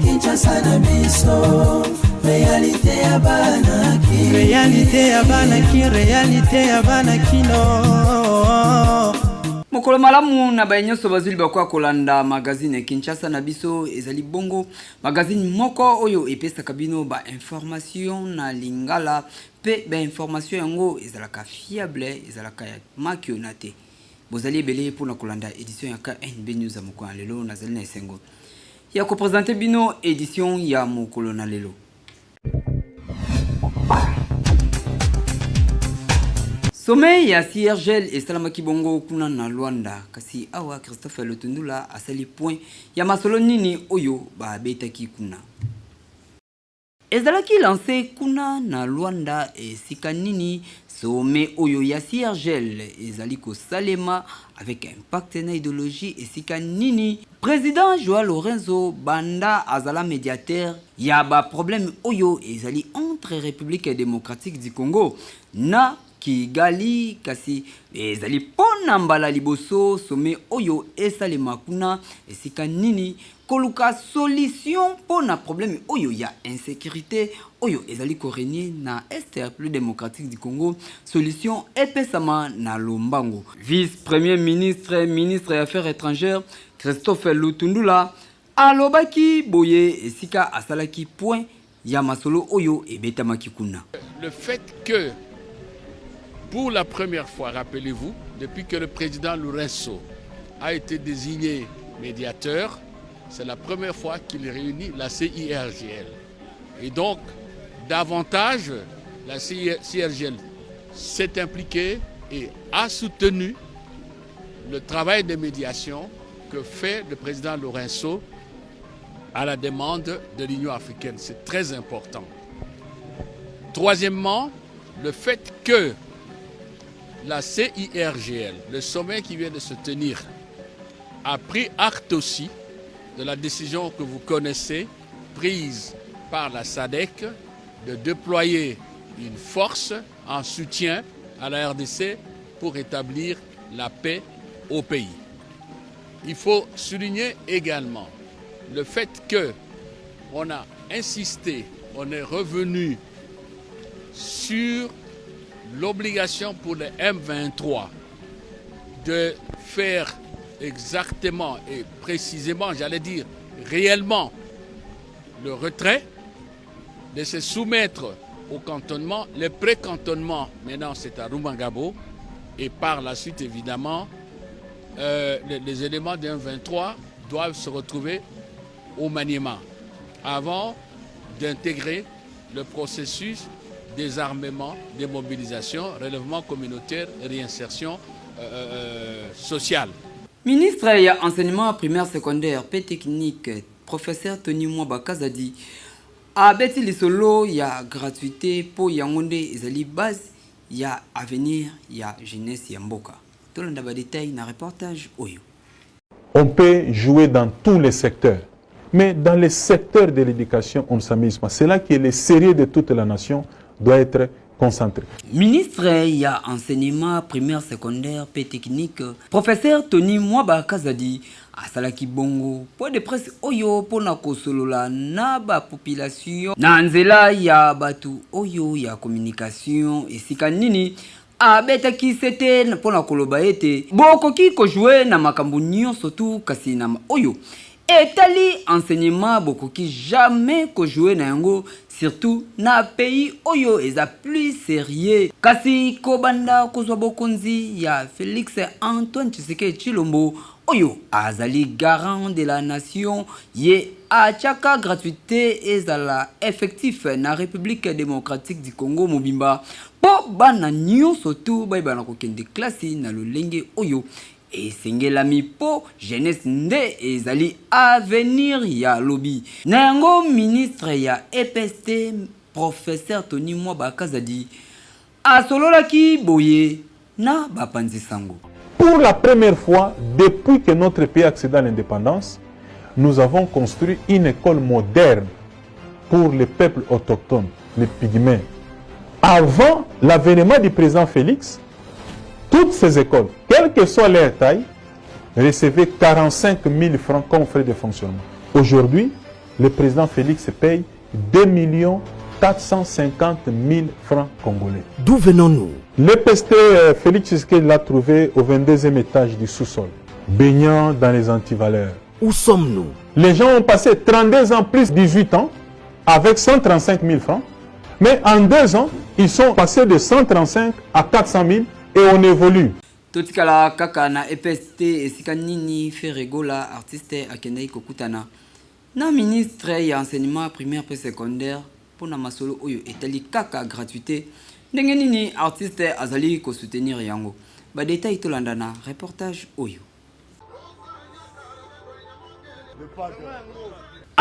Kinshasa na biso, réalité ya banaki, réalité ya banaki, réalité ya banakino. Mokolo malamu na bayenyoso bazuli bakwa kolanda magazine Kinshasa na biso ezali bongo magazine moko oyo epesa kabino ba information na lingala pe ba information yango ezalaka fiable ezalaka ya makionate. Bozali belé pour na kolanda édition ya KNB News ya mokolo lelo nazali na esengo. Ya ko présenter bino édition ya mokolo na lelo. Sommet ya CIRGL et Salamaki Bongo kuna na Luanda kasi awa Christophe Lutundula asali point ya masolo nini oyo ba betaki kuna. Ezalaki lancé kuna na Luanda e sika nini sommet oyo ya CIRGL ezali ko salema avec impact na idéologie et sika nini président Joao Lorenzo Banda azala médiateur ya ba problème oyo ezali entre République démocratique du Congo na Kigali kasi ezali pona mbala liboso sommet oyo esalema kuna esika nini koluka solution pona problème oyo ya insécurité oyo ezali korenie na Est plus démocratique du Congo solution epesama na Lombango. Vice-premier ministre ministre des Affaires étrangères Christophe Lutundula alobaki boye esika asalaki point ya masolo oyo ebetamaki kuna. Le fait que pour la première fois, rappelez-vous, depuis que le président Lourenço a été désigné médiateur, c'est la première fois qu'il réunit la CIRGL. Et donc, davantage, la CIRGL s'est impliquée et a soutenu le travail de médiation que fait le président Lourenço à la demande de l'Union africaine. C'est très important. Troisièmement, le fait que la CIRGL, le sommet qui vient de se tenir, a pris acte aussi de la décision que vous connaissez, prise par la SADC, de déployer une force en soutien à la RDC pour établir la paix au pays. Il faut souligner également le fait qu'on a insisté, on est revenu sur l'obligation pour le M23 de faire exactement et précisément, j'allais dire réellement, le retrait, de se soumettre au cantonnement. Le pré-cantonnement, maintenant c'est à Rumangabo, et par la suite évidemment, les éléments du M23 doivent se retrouver au Maniema avant d'intégrer le processus désarmement, démobilisation, relèvement communautaire et réinsertion sociale. Ministre ya enseignement primaire secondaire et technique, professeur Tony Mwaba Kazadi, a beti lisolo ya gratuité pour yangonde ezali base ya avenir ya jeunesse ya mboka. Tolanda ba détail na reportage oyo. On peut jouer dans tous les secteurs, mais dans les secteurs de l'éducation, on ne s'amuse pas. C'est là que le sérieux de toute la nation doit être concentré. Ministre ya enseignement primaire secondaire et technique, professeur Tony Mwaba Kazadi, asalaki bongo po de presse oyo pona kosolola na ba population na nzela ya batu oyo ya communication esika nini abetaki sete pona koloba ete bokoki ko jouer na makambo nyonso tu kasi na oyo etali enseignement bokoki jamais ko jouer na yango surtout na pays oyo eza plus sérieux kasi kobanda kozwa bokonzi ya Félix Antoine Tshisekedi Tshilombo oyo azali garant de la nation ye achaka gratuité ezala effectif na République démocratique du Congo mobimba po bana nyonso tu bayebana kokende klasi na lolenge oyo esengelami po jeunesse nde ezali avenir ya lobby na yango ministre ya EPST professeur Tony Mwaba Kazadi asololaki boye na bapanzi sango. Pour la première fois depuis que notre pays accède à l'indépendance, nous avons construit une école moderne pour les peuples autochtones, les pygmées, avant l'avènement du président Félix, toutes ces écoles, quelle que soit leur taille, recevaient 45 000 francs comme frais de fonctionnement. Aujourd'hui, le président Félix paye 2 450 000 francs congolais. D'où venons-nous? L'EPST Félix Tshisekedi l'a trouvé au 22e étage du sous-sol, baignant dans les antivaleurs. Où sommes-nous? Les gens ont passé 32 ans plus 18 ans avec 135 000 francs. Mais en 2 ans, ils sont passés de 135 à 400 000 et on évolue. Totikala kaka na EPST esika nini Ferregola artiste akendai kokutana na ministre ya enseignement primaire et secondaire pour na masolo oyo etali kaka gratuité ndenge nini artiste azali ko soutenir yango ba détail tolanda na reportage oyo.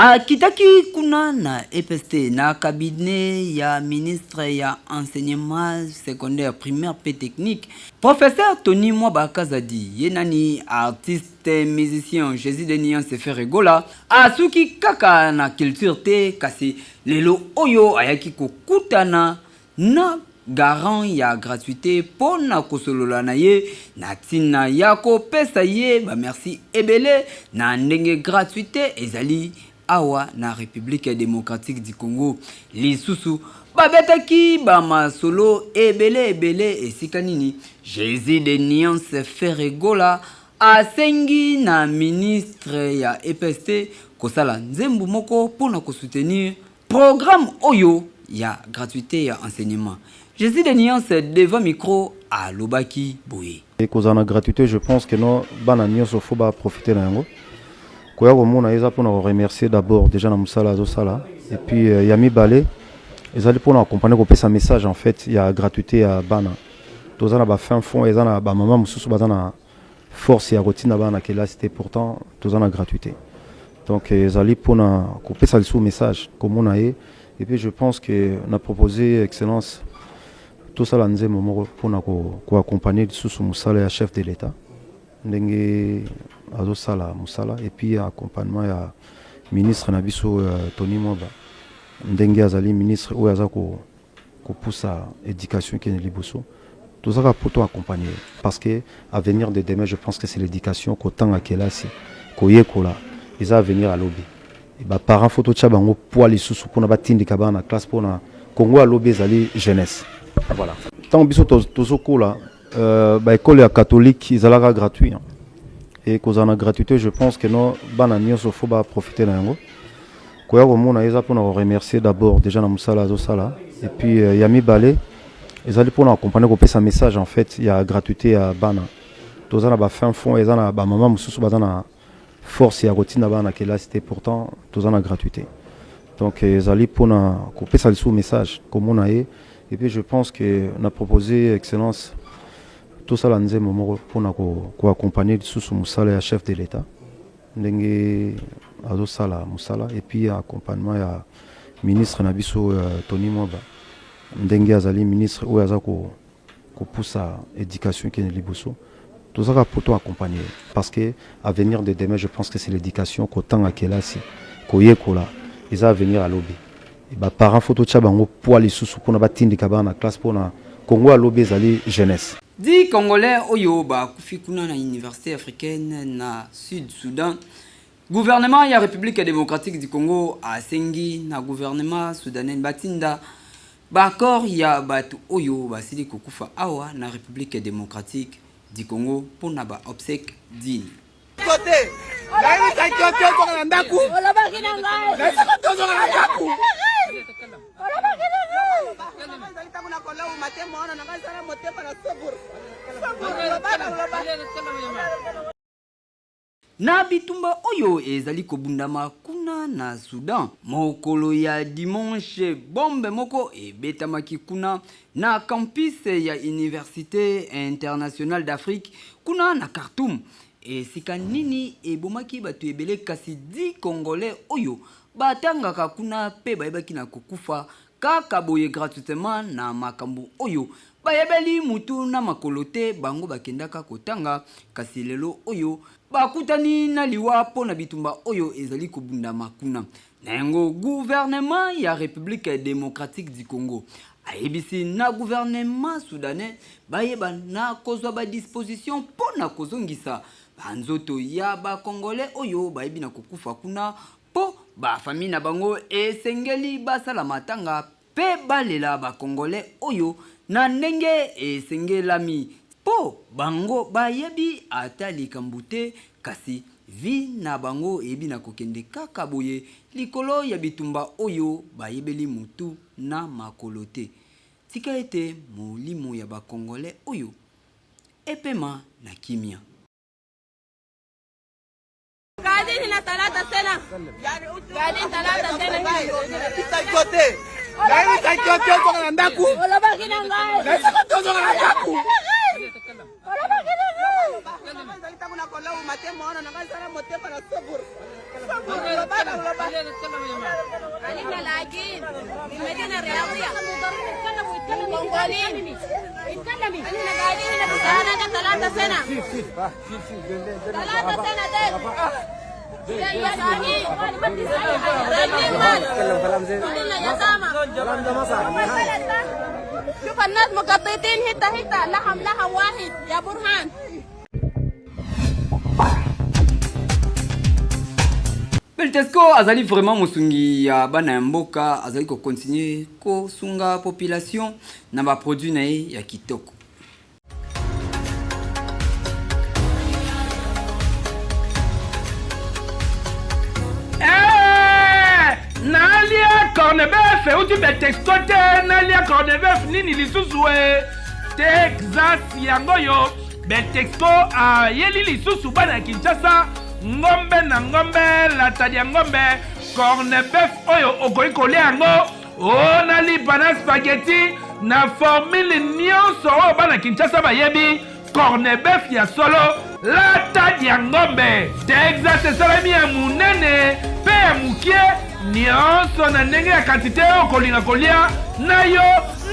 Akitaki kuna na EPST na cabinet ya ministre ya enseignement secondaire primaire et technique professeur Tony Mwabakazadi yenani artiste musicien Jésus de Nuance Ferregola asuki kaka na culture te kasi lelo oyo ayaki kokutana na garant ya gratuité pona kosolola na ye na tina yako pesa ye ba merci ebele na ndenge gratuité ezali awa na République démocratique du Congo lisusu babetaki ba masolo ebele esika nini Jésus de Nuance Ferregola asengi na ministre ya EPST kosala nzembu moko pona ko soutenir programme oyo ya gratuité ya enseignement. Jésus de Nuance devant micro à Lobaki Boye. Et cause la gratuité, je pense que non bana nyonso faut ba profiter na yango. Koya ko mona eza pour nous remercier d'abord déjà na musala zo sala et puis Yami Balé ezali pour nous accompagner ko pesa message en fait il y a gratuité à bana. Tozana ba fin fond ezana ba maman mususu bazana force ya routine bana que là c'était pourtant tozana gratuité. Donc ezali pour nous ko pesa le sous message comme on a et puis je pense que on a proposé excellence tout ça là nze momo pour nous ko accompagner sous musala ya chef de l'état. Ndenge azo sala musala et puis accompagnement ya ministre na biso Tony Mwaba ndenge azali ministre ou azako ko poussa éducation qui est liboso tout ça pour toi accompagner parce que avenir de demain je pense que c'est l'éducation qu'autant à kelasi ko yekola ils à venir à lobby et ba parents photo tcha bango poa lisusu pour na batindika bana classe pour na Congo à lobby zali jeunesse voilà tant biso tozoko là ba école ya catholique izalaka gratuit hein. Et cause en gratuité je pense que non bana nyonso faut ba profiter na yango koya ko mona eza pour nous remercier d'abord déjà na musala zo sala et puis Yami Balé ezali pour nous accompagner ko pesa message en fait il y a gratuité à bana tozana ba fin fond ezana ba maman mususu bazana force ya routine bana que là c'était pourtant tozana gratuité donc ezali pour nous ko pesa le sous message comme on a et puis je pense que on a proposé excellence tout ça là nze momo pour na ko accompagner sous musala ya chef de l'état ndenge azo sala musala et puis accompagnement ya ministre na biso Tony Mwaba ndenge azali ministre ou azako ko poussa éducation qui est liboso tout ça pour toi accompagner parce que avenir de demain je pense que c'est l'éducation qu'autant à kelasi ko yekola ils à venir à lobby et ba parents photo tcha bango poa lisusu pour na batindika bana classe pour na Congo à lobby zali jeunesse. Di Congolais oyo ba kufikuna na université africaine na Sud Soudan. Gouvernement ya République démocratique du Congo a sengi na gouvernement soudanais batinda ba accord ya batu oyo basili kokufa awa na République démocratique du Congo pour na ba obsèque digne. Côté. Na bitumba oyo ezali kobundama kuna na Soudan mokolo ya dimanche bombe moko ebetamaki kuna na campus ya Université internationale d'Afrique kuna na Khartoum esika nini ebomaki batu ebele kasi 10 Congolais oyo batangaka kuna pe bayebaki na kokufa kaka boye gratuitement na makambo oyo bayebeli mutu na makolote bango bakendaka kotanga kasi lelo oyo bakutani na liwa po na bitumba oyo ezali kobunda makuna na yango gouvernement ya République démocratique du Congo ayebisi na gouvernement soudanais bayeba na kozwa ba disposition pona kozongisa banzoto ya ba congolais oyo bayebi na kokufa kuna po ba famille na bango esengeli basala matanga pe balela ba congolais oyo na ndenge esengelami po bango bayebi ata likambo te kasi vi na bango ebi na kokende kaka boye likolo ya bitumba oyo bayebeli mutu na makolo te. Tika ete molimo ya bakongole oyo epema na kimia. Gadini na talata tena. Gadini talata tena. Kote. Gari saikote kwa ndaku. Ola bakina ngai. Gari saikote kwa ndaku. Ola bakina ngai. Kuna kola umate mwana na kazi sana mote para sabur. Alina lagi. Nimedina riadhia. Mongolini. Ikalami. Alina gadini na talata tena. Talata tena de. شوف الناس مقططين هتا لحم واحد يا برهان. Beltesco azali vraiment musungi ya bana mboka azali ko continuer ko sunga population na ba produit na ye ya kitoko. Nalia Cornebef uti Beltesco te nalia Cornebef nini lisusu Texas yango yo Beltesco yeli lisusu bana Kinshasa ngombe na ngombe latadi ya ngombe Cornebef oyo okoki kolia yango onalipa na spaghetti na formule nyonso oyo bana Kinshasa bayebi Cornebef ya solo latadi ya ngombe Texas esalami ya munene pe ya mukie nyonso na ndenge ya kantite oyo kolinga kolia na yo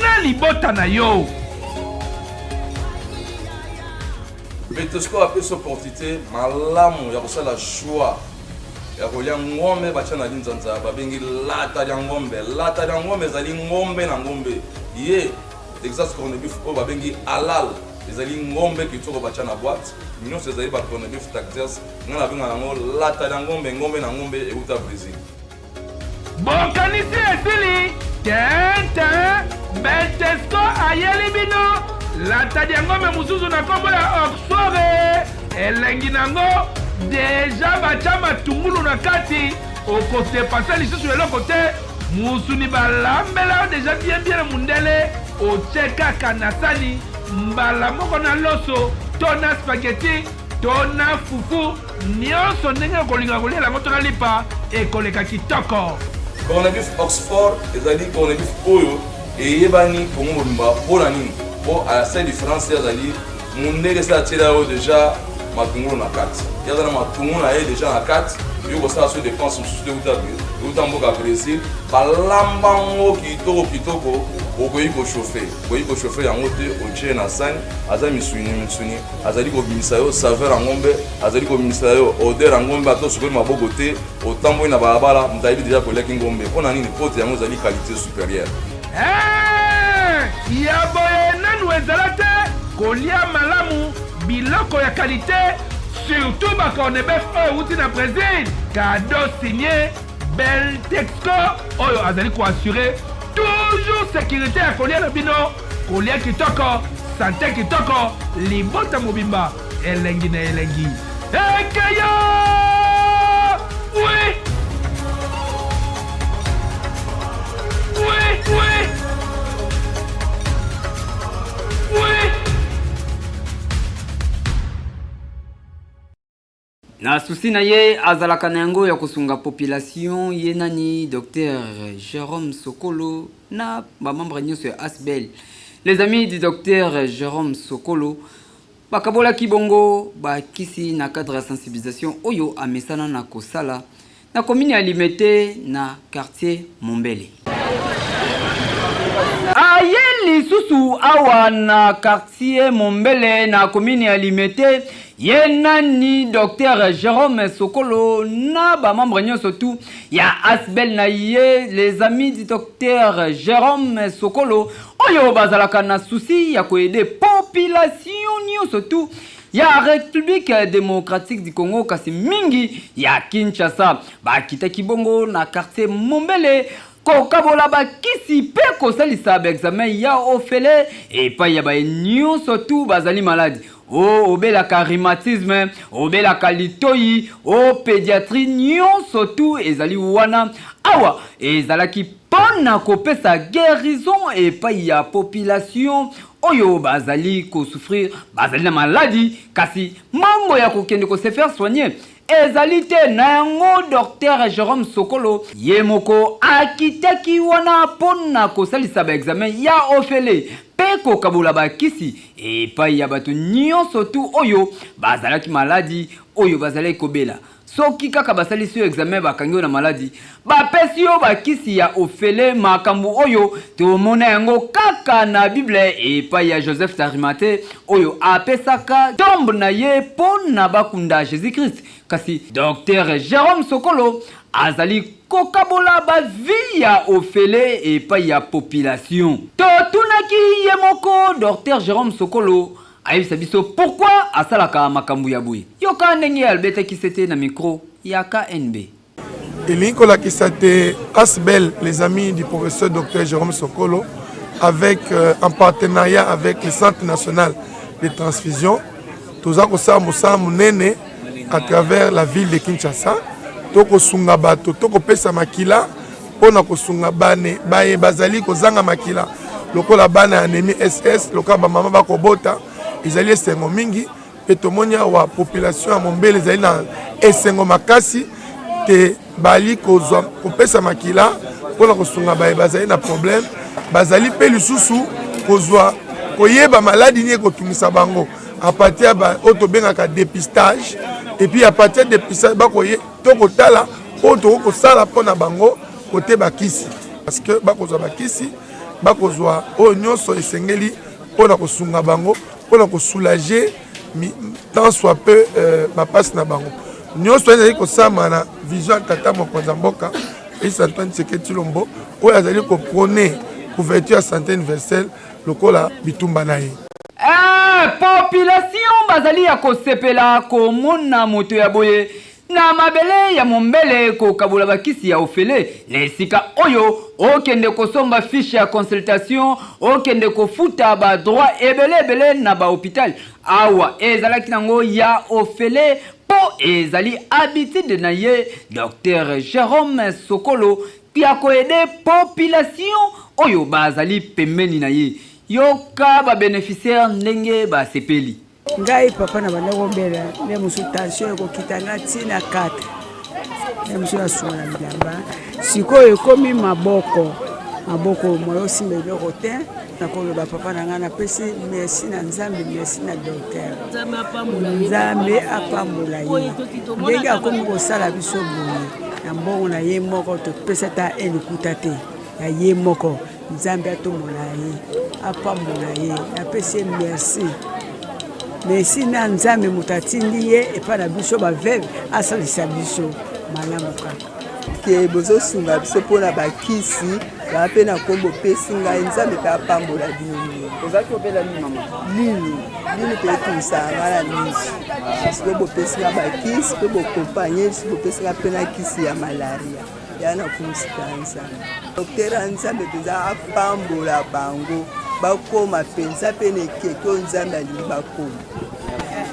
na libota na yo. Beltesco a pris opportunité malamu ya kosala choix ya kolia ngombe batia na linzanza babengi lata ya ngombe ezali ngombe na ngombe ye Texas Cornebif oyo babengi halal ezali ngombe kitoko batia na boîte nyonso ezali ba Cornebif Texas nga na benga nango lata ya ngombe na ngombe euta Brésil. Bokanisi esili tente Beltesco ayeli bino latadi ya ngombe mususu na kombo ya Oxford elengi nango deja batia matungulu na kati okosepasa lisusu eloko te musuni balambela deja bien na mundele otie kaka na sani mbala moko na loso to na spaghetti to na fufu nyonso ndenge okolinga kolia yango to na lipa ekoleka kitoko. Cornebif Oxford ezali Cornebif oyo eyebani kongo mobimba mpona nini po asa différence ezali mundele esa atiela oyo deja matungulu na kati yaza na matungulu na ye deja na kati yo kosala so dépense mosusu te euta mboka Brésil balamba ngo kitoko okoki kochauffe yango te otie na sani aza misuni azali kobimisa yo saveur ya ngombe azali kobimisa yo odeur ya ngombe ata osukoli maboko te otamboli na balabala moto ayebi deja koliaki ngombe mpona nini pote yango ezali qualité supérieure. Ya boye nanu ezala te kolia malamu biloko ya qualité surtout ba Cornebef oyo euti na Brésil cadeau signé Beltesco oyo azali koassure toujours sécurité ya kolia na bino kolia kitoko santé kitoko libota mobimba elengi na elengi ekeyo oui Na susi na ye azalaka na yango ya kosunga population ye nani Dr Jérôme Sokolo na ba membre nyonso ya Asbel. Les amis du Dr Jérôme Sokolo bakabola kibongo ba kisi na cadre ya sensibilisation oyo amesana na kosala na commune ya Limete na quartier Mombele. Ayeli lisusu awa na quartier Mombele na commune ya Limete yenani Dr Jérôme Sokolo na ba membre nyonso tout ya Asbel na ye les amis du Dr Jérôme Sokolo oyo bazalaka na souci ya koede population nyonso tout ya République démocratique du Congo kasi mingi ya Kinshasa ba kitaki bongo na quartier Mombele kokabola bakisi pe kosalisa ba examen ya ofele et pa ya ba nyonso tout bazali malade obelaka rhumatisme obelaka litoyi pédiatrie nyonso tout ezali wana awa ezalaki pona kopesa guérison et pa ya population oyo bazali ko souffrir bazali na maladie kasi mambo ya kokende ko se faire soigner ezali te na yango Dr Jérôme Sokolo yemoko akitaki wana pona kosalisa ba examen ya ofele pe kokabola bakisi e pa ya bato nyonso tu oyo bazalaki maladi oyo bazali kobela soki kaka basalisi examen bakangi na maladi bapesi yo bakisi ya ofele makambo oyo tomona yango kaka na Bible e pa ya Joseph Tarimate oyo apesaka tombe na ye pona bakunda Jésus-Christ kasi Dr Jérôme Sokolo azali kokabola ba vie ya ofele e pa ya population totunaki ye moko Dr Jérôme Sokolo ayebisa biso pourquoi asalaka makambo ya boye yoka ndenge Albert Kisete na micro ya KNB Elinko Kisate Asbel les amis du professeur Dr Jérôme Sokolo avec en partenariat avec le Centre national de transfusion toza kosa musa munene à travers la ville de Kinshasa toko sunga bato toko pesa makila pona kosunga bane baye bazali kozanga makila lokola bana anémie SS lokola ba mama bakobota ezali esengo mingi pe tomonia wa population ya Mombele ezali na esengo makasi te bali kozwa kopesa makila pona kosunga baye bazali na problème bazali pe lisusu kozwa koyeba maladi ni ekotungisa bango à partir ba auto bengaka dépistage et puis à partir de dépistage bakoye toko tala auto ko sala pona bango côté bakisi parce que bakozwa bakisi bakozwa o nyonso esengeli pona kosunga bango pona ko soulager tant soit peu ma passe na bango nyonso ezali ko sama na vision tata mokonza mboka et Antoine Tshisekedi Tshilombo o azali ko prôner couverture à santé universelle lokola bitumba na ye population bazali ya kosepela komona moto ya boye na mabele ya Mombele kokabola bakisi ya ofele lesika oyo okende kosomba fiche ya consultation okende kofuta ba droit ebele na ba hôpital awa ezalaki nango ya ofele po ezali habitude na ye Dr Jérôme Sokolo pia koede population oyo bazali pembeni na ye yoka ba bénéficiaire ndenge ba sepeli ngai papa na bana kombela ne musu tension ko kitanga tina 4 ne musu asuna bilamba sikoyo ekomi maboko moyo simbe loko te na ko ba papa na ngana pesi merci na nzambe merci na docteur nzambe apambola ye ndenge akomi kosala biso boye na mbongo na ye moko to pesa ta elikuta te ya ye moko nzambe atombola ye apambola ye apesi merci na nzambe mutatindi ye epa na biso baveve asalisa biso malamu kaka ke bozosunga biso mpona bakisi bape na kombo pesi ngai nzambe mpe apambola bino ozalaki obela nini mama nini mpe etumisaka nga na miso siko bopesi nga bakisi mpe bokompanye biso bopesi nga mpe na kisi ya malaria ya na kumisika nzambe dokter ya nzambe mpenza apambola bango bakoma mpenza mpe na ekeke oyo nzambe alingi bakoma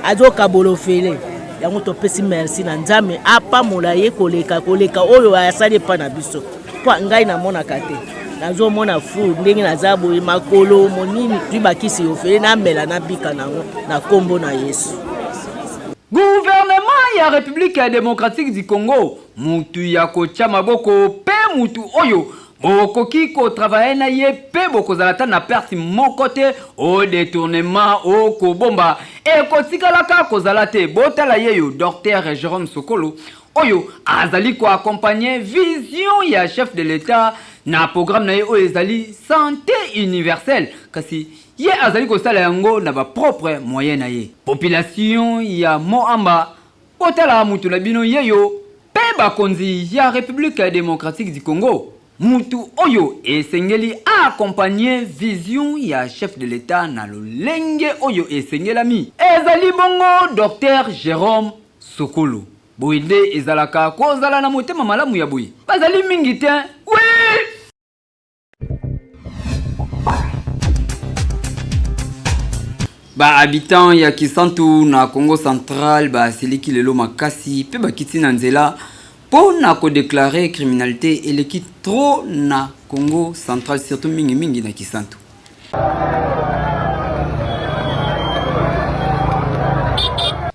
azokabola ofele yango topesi merci na nzambe apambola ye koleka oyo asali epa na biso mpo ngai namonaka te nazomona fu ndenge naza boye makolo monini tui bakisi ofele namela nabika nango na kombo na Yesu. Gouvernement ya République démocratique du Congo mutu ya kotia maboko pe mutu oyo bokoki kotravaye na ye pe bokozalata na perte moko te au détournement au kobomba ekotikalaka kozala te botala ye yo Dr Jérôme Sokolo oyo azali ko accompagner vision ya chef de l'État na programme na ye oyo ezali santé universelle kasi ye azali kosala yango na ba propre moyen na ye. Population ya Moamba potala mutu na bino yeyo pe bakonzi ya République démocratique du Congo. Mutu oyo esengeli accompagner vision ya chef de l'État na lolenge oyo esengelami. Ezali bongo Dr Jérôme Sokolo. Boide ezalaka kozala na motema malamu ya boye. Bazali mingi te. Oui! Ba habitant ya Kisantu na Congo central ba siliki lelo makasi pe bakiti na nzela pour na ko déclarer criminalité eleki trop na Congo central surtout mingi na Kisantu.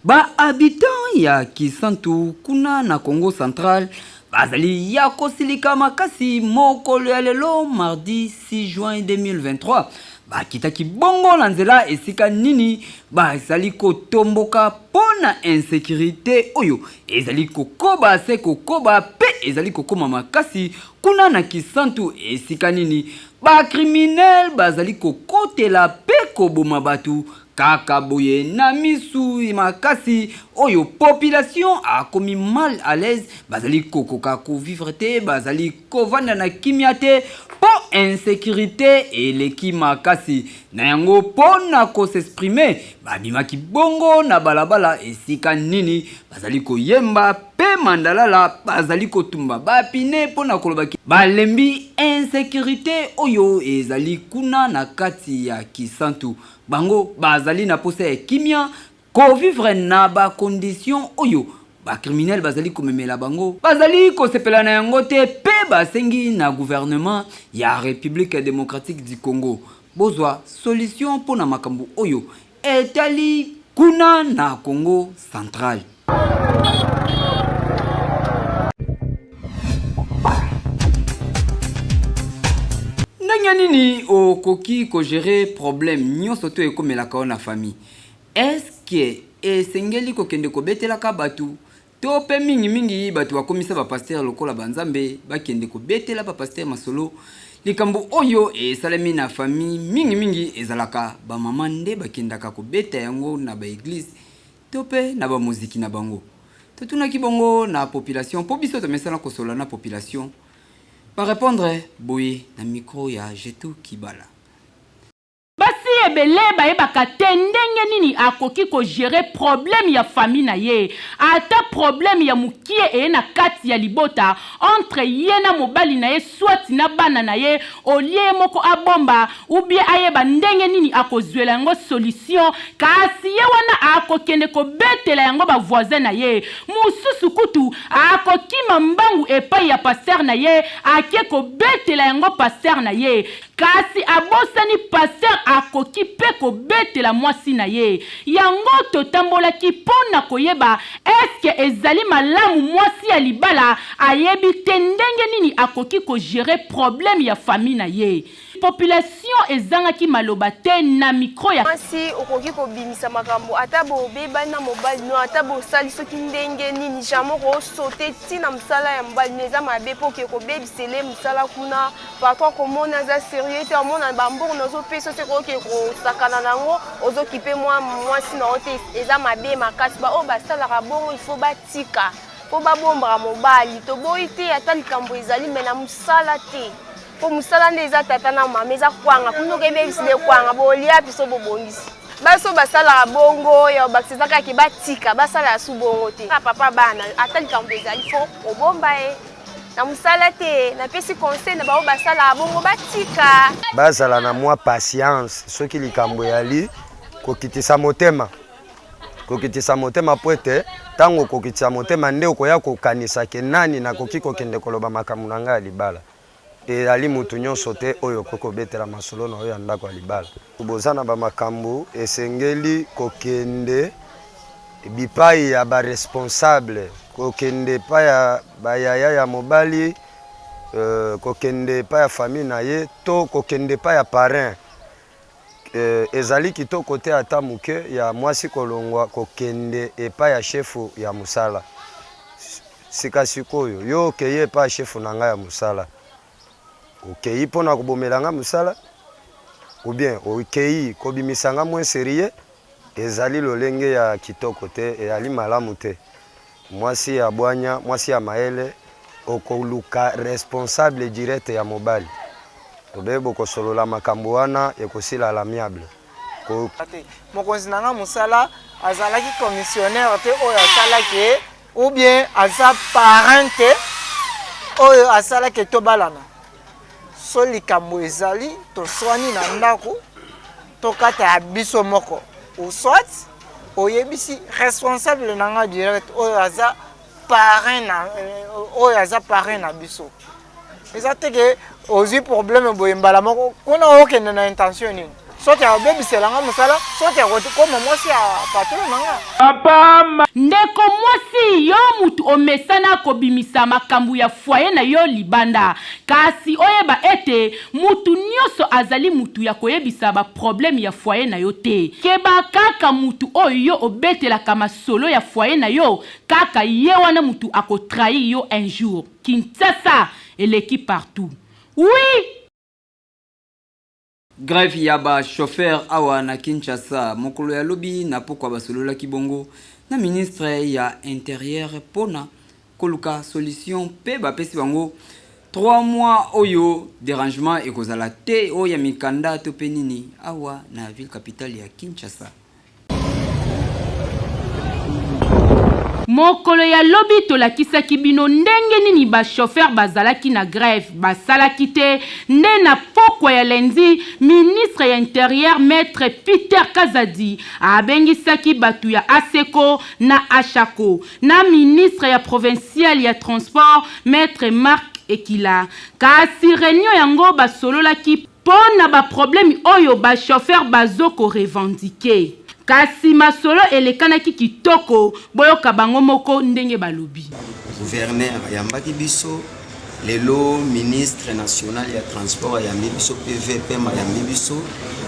Ba habitant ya Kisantu kuna na Congo central bazali ya kosilika makasi mokolo ya lelo mardi 6 juin 2023 bakitaki bongo na nzela esika nini bazali kotomboka pona insécurité oyo ezali kokoba se kokoba pe ezali kokoma makasi kuna na Kisantu esika nini ba criminel bazali kokotela pe koboma batu kaka boye na misu makasi oyo population a komi mal à l'aise bazali kokoka ko vivre te bazali kovanda na kimia te po insécurité eleki makasi na yango pona ko s'exprimer babimaki bongo na balabala esika nini bazali koyemba pe mandalala bazali kotumba bapine pona kolobaki balembi insécurité oyo ezali kuna na kati ya Kisantu bango bazali na posa ya kimia ko vivre na ba condition oyo ba criminel bazali komemela bango bazali ko sepela na yango te pe basengi na gouvernement ya République démocratique du Congo bozwa solution pona makambo oyo etali kuna na Congo central. Nini o koki ko gérer problème nyonso to ekomelaka na famille. Est-ce que esengeli ko kende ko betelaka batu to pe mingi batu bakomisa ba pasteur lokola banzambe ba kende ko betela ba pasteur masolo likambo oyo esalemi na famille mingi ezalaka ba mama nde bakendaka ko beta yango na ba église to pe na ba muziki na bango. Totunaki bongo na population po biso to mesana ko sola na population. Par répondre, boye na micro ya Jetu Kibala. Basi ebele bayebaka te ndenge nini akoki ko gérer problème ya famille na ye ata problème ya mukie e na kati ya libota entre ye na mobali na ye soit na bana na ye olie moko abomba ou bien ayeba ndenge nini akozwela yango solution kasi ye wana akokende ko betela yango ba voisin na ye mususu kutu akokima mbangu epai ya pasteur na ye ake ko betela yango pasteur na ye kasi abosani pasteur akoki pe ko betela mwasi na ye yango totambolaki pona koyeba eske ezali malamu mwasi ya libala ayebi te ndenge nini akoki ko gérer problème ya famille na ye population ezangaki maloba te na micro ya mwasi okoki kobimisa makambo ata bobeba na mobali no ata bosali soki ndenge nini jamon kosote ntina mosala ya mobali neza mabe po ke kobebisele mosala kuna patron komona aza sérieux te omona bambongo nazopesa soki okoki kosakana nango ozokipe mwasi na yo te eza mabe makasi baoyo basalaka bongo il faut batika po babombaka mobali toboyi te ata likambo ezali me na mosala te po musala ndeza tata na mama eza kwanga kuno ke bebisi de kwanga bolia piso bobongisi baso basala bongo ya bakisaka ki batika basala su bongo te papa bana ata likambo ezali fo obomba e na musala te na pesi conseil na bao basala bongo batika basala na moi patience soki likambo yali kokitisa motema poete tango kokitisa motema nde okoya kokanisa ke nani na koki kokende koloba makambo na ngai libala e ali mutu nyonso te oyo koko betela masolo na oyo ya ndako ya libala bozana ba makambo esengeli kokende bipai ya ba responsable kokende pa ya bayaya ya mobali kokende pa ya famille na ye to kokende pa ya parrain ezali kitoko te ata muke ya mwasi kolongwa kokende epa ya chefu ya musala sika sikoyo yo keye pa chefu na ngai ya musala okei mpona kobomelanga mosala ou bien okei kobimisanga moins sérieux ezali lolenge ya kitoko te ezali malamu te. Mwasi ya bwanya mwasi ya maele okoluka responsable direct ya mobali tobebo kosolola makambo wana ekosila l'amiable. Mokonzi nanga musala azalaki commissionnaire te oyo asalaki ou bien aza parent te oyo asalaki tobalana so likambo ezali toswani na ndako tokata ya biso moko ou soit oyebisi responsable nanga direct oyo aza parrain na biso. Eza teke ozi problème boye mbala moko kuna okende na intention nini soki abebiselanga mosala soki akoma mwasi ya patron nanga papa ndeko mwasi yo mutu omesana kobimisa makambo ya foyer na yo libanda kasi oyeba ete mutu nyonso azali mutu ya koyebisa ba problème ya foyer na yo te keba kaka mutu oyo obetelaka masolo ya foyer na yo kaka ye wana mutu akotrahi yo un jour. Kinshasa eleki partout. Oui. Grève yaba chauffeur awa na Kinshasa mokolo ya lobi na pokwa basolola kibongo na ministre ya intérieur pona koluka solution pe bapesi bango 3 mois oyo dérangement ekozala te oya mikanda to penini awa na ville capitale ya Kinshasa. Mokolo ya lobi tolakisaki bino ndenge nini ba chauffeur bazalaki na grève basalaki te nde na pokwa ya lendi ministre ya intérieur maître Peter Kazadi abengisaki batu ya Aseko na Ashako na ministre ya provincial ya transport maître Marc Ekila kasi réunion yango basololaki pona ba problème oyo ba chauffeur bazoko revendiquer. Kasi masolo elekanaki kitoko boyoka bango moko ndenge balobi. Gouverneur yambaki biso lelo ministre national ya transport ya biso PVP ya biso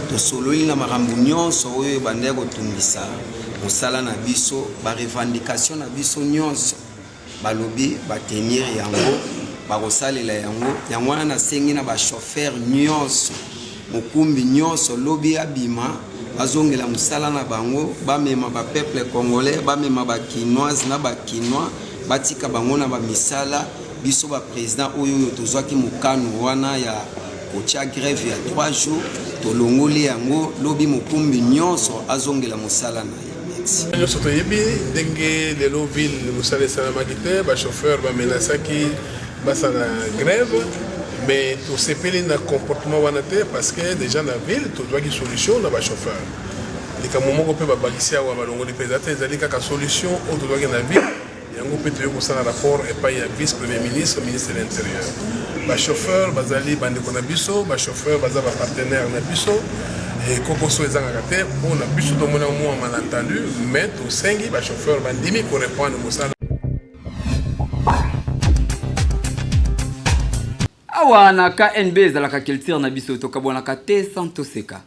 to sololi na makambo nyonso oyo bandeko kotungisa mosala na biso ba revendication na biso nyonso balobi ba tenir yango ba kosalela yango na sengi na ba chauffeur nyonso mokumbi nyonso lobi abima bazongela musala na bango bamema ba peuple congolais bamema ba kinoise na ba kinois batika bango na ba misala biso ba président oyo tozwaki mukano wana ya kocha grève ya 3 jours tolongoli yango lobi mokumbi nyonso azongela musala na ye. Nyonso toyebi ndenge lelo ville musala esalamaki te ba chauffeur bamenasaki basala grève mais tout se peli na comportement wana te parce que déjà na ville to doit ki solution na ba chauffeur lika momoko pe ba balisia wa balongoli pesate ezali kaka solution o to doit ki na ville yango pe to ko sala rapport et pas ya vice premier ministre ministre de l'intérieur ba chauffeur bazali bande ko na biso ba chauffeur baza ba partenaire na biso et koko so ezanga te on a biso to mona mo malentendu mais to sengi ba chauffeur bandimi ko répondre mosala. Awa na KNB zalaka culture na biso tokabona ka te santoseka.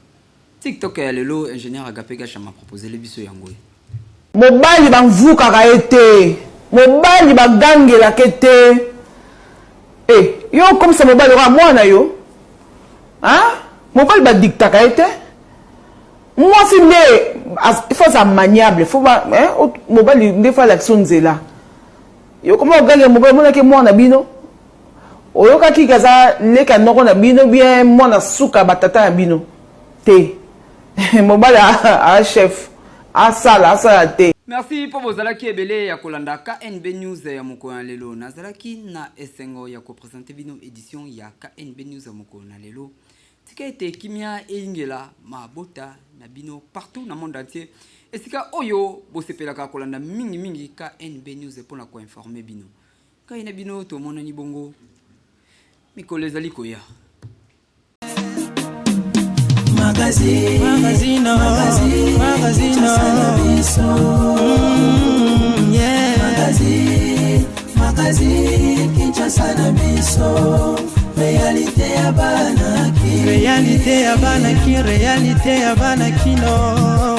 TikTok ya lelo ingénieur Agapega chama proposer le biso yango. Mobali banvuka ka ete. Mobali bagangela kete. Yo comme ça mobali ra mwana yo. Hein? Mobali ba dicta ka ete. Moi si il faut ça maniable, il faut mobali ndefa l'action nzela. Yo comment gangela mobali mona ke mwana bino? Oyoka kikaza leka noko na bino bien mona suka batata ya bino te mobala a chef a sala te. Merci pour vos alaki ebele ya kolanda KNB News ya moko na lelo nazalaki na esengo ya ko présenter bino édition ya KNB News ya moko na lelo tika ete kimia ingela mabota na bino partout na monde entier esika oyo bosepelaka kolanda mingi KNB News pour na ko informer bino kaina bino to mona ni bongo Mikole Zalikoya. Magazino Magazine Kinshasa na biso Réalité ya banaki Réalité ya banaki Réalité ya banaki no